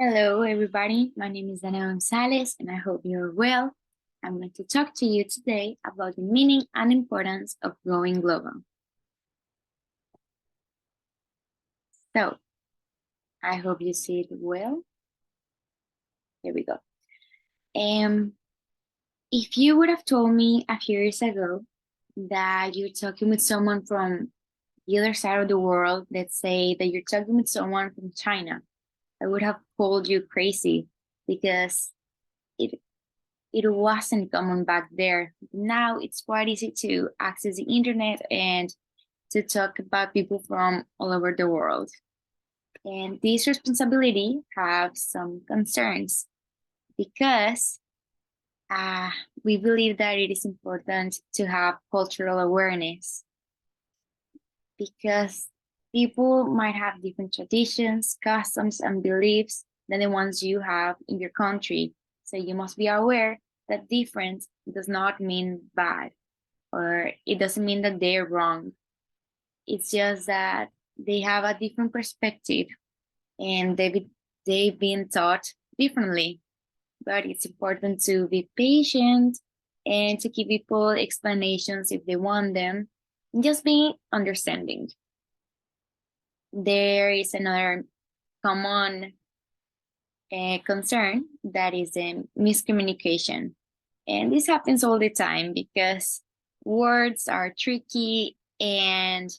Hello, everybody. My name is DannaGzz, and I hope you're well. I'm going to talk to you today about the meaning and importance of going global. So, I hope you see it well. Here we go. Um, if you would have told me a few years ago that you're talking with someone from the other side of the world, let's say that you're talking with someone from China, I would have called you crazy because it it wasn't common back there. Now it's quite easy to access the internet and to talk about people from all over the world. And this responsibility have some concerns because uh, we believe that it is important to have cultural awareness because people might have different traditions, customs, and beliefs than the ones you have in your country. So you must be aware that different does not mean bad, or it doesn't mean that they're wrong. It's just that they have a different perspective and they've been taught differently. But it's important to be patient and to give people explanations if they want them, and just be understanding. There is another common concern that is miscommunication. And this happens all the time because words are tricky and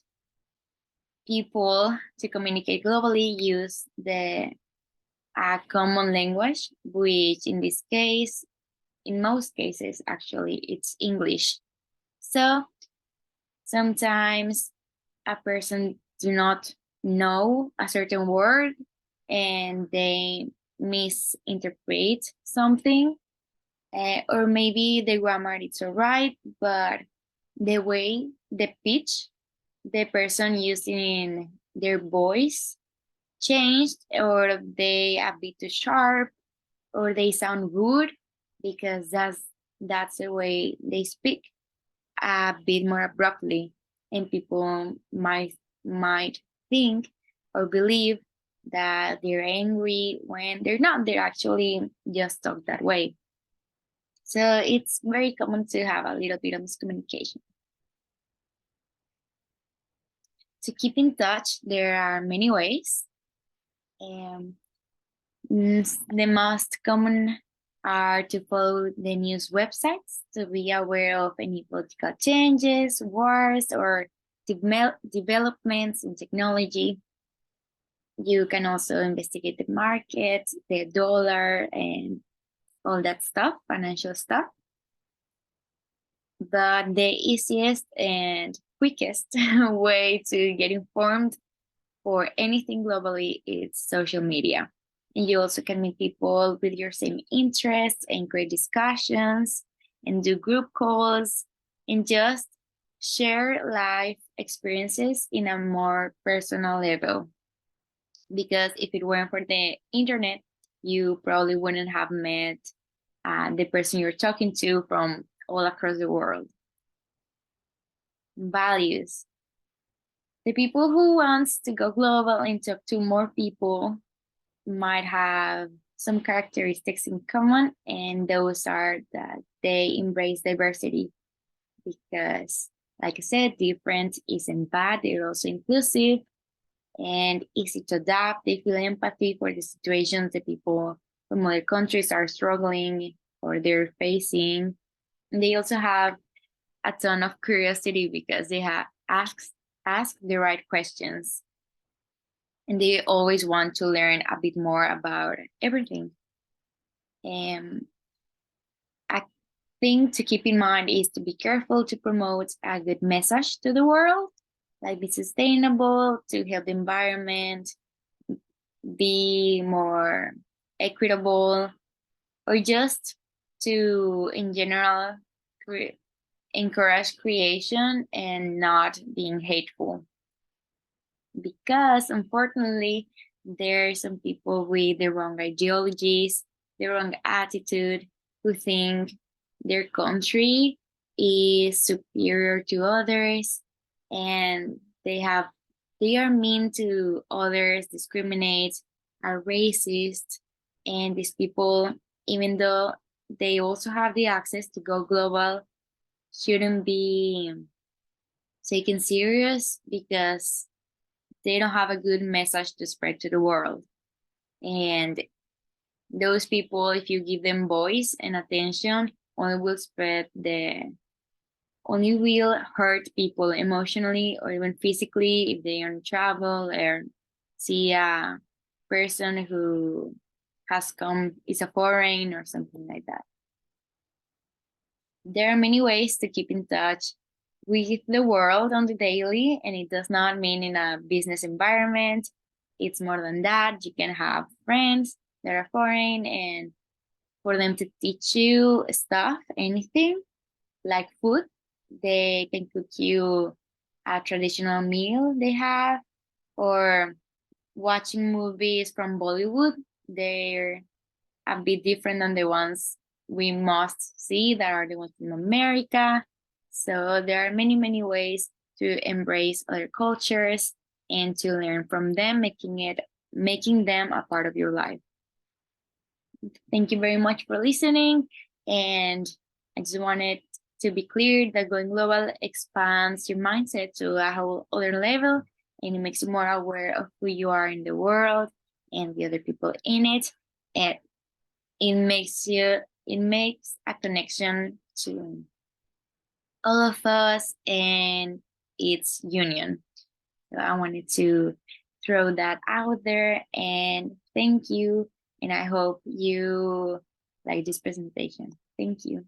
people to communicate globally use the common language, which in this case, in most cases, actually, it's English. So sometimes a person do not know a certain word and they misinterpret something, or maybe the grammar is all right, but the way, the pitch, the person using their voice changed, or they a bit too sharp, or they sound rude because that's the way they speak a bit more abruptly, and people might think or believe that they're angry when they're not. They're actually just talk that way. So it's very common to have a little bit of miscommunication. To keep in touch, there are many ways. Um, the most common are to follow the news websites to be aware of any political changes, wars, or developments in technology. You can also investigate the market, the dollar, and all that stuff, financial stuff. But the easiest and quickest way to get informed for anything globally is social media. And you also can meet people with your same interests and create discussions and do group calls and just share life experiences in a more personal level. Because if it weren't for the internet, you probably wouldn't have met the person you're talking to from all across the world. Values. The people who wants to go global and talk to more people might have some characteristics in common, and those are that they embrace diversity because, like I said, different isn't bad. They're also inclusive and easy to adapt. They feel empathy for the situations that people from other countries are struggling or they're facing. And they also have a ton of curiosity because they have asked the right questions, and they always want to learn a bit more about everything. And a thing to keep in mind is to be careful to promote a good message to the world, like be sustainable, to help the environment, be more equitable, or just to, in general, encourage creation and not being hateful. Because unfortunately, there are some people with the wrong ideologies, the wrong attitude, who think their country is superior to others, and they are mean to others, discriminate, are racist, And these people, even though they also have the access to go global, shouldn't be taken serious because they don't have a good message to spread to the world. And those people, if you give them voice and attention, only will spread the only will hurt people emotionally or even physically if they are in travel or see a person who has come is a foreign or something like that. There are many ways to keep in touch with the world on the daily, and it does not mean in a business environment. It's more than that. You can have friends that are foreign and for them to teach you stuff, anything like food. They can cook you a traditional meal they have, or watching movies from Bollywood. They're a bit different than the ones we must see that are the ones from America. So there are many, many ways to embrace other cultures and to learn from them, making them a part of your life. Thank you very much for listening. And I just wanted to be clear that going global expands your mindset to a whole other level, and it makes you more aware of who you are in the world and the other people in it. And it makes a connection to all of us and its union. So I wanted to throw that out there and thank you. And I hope you like this presentation. Thank you.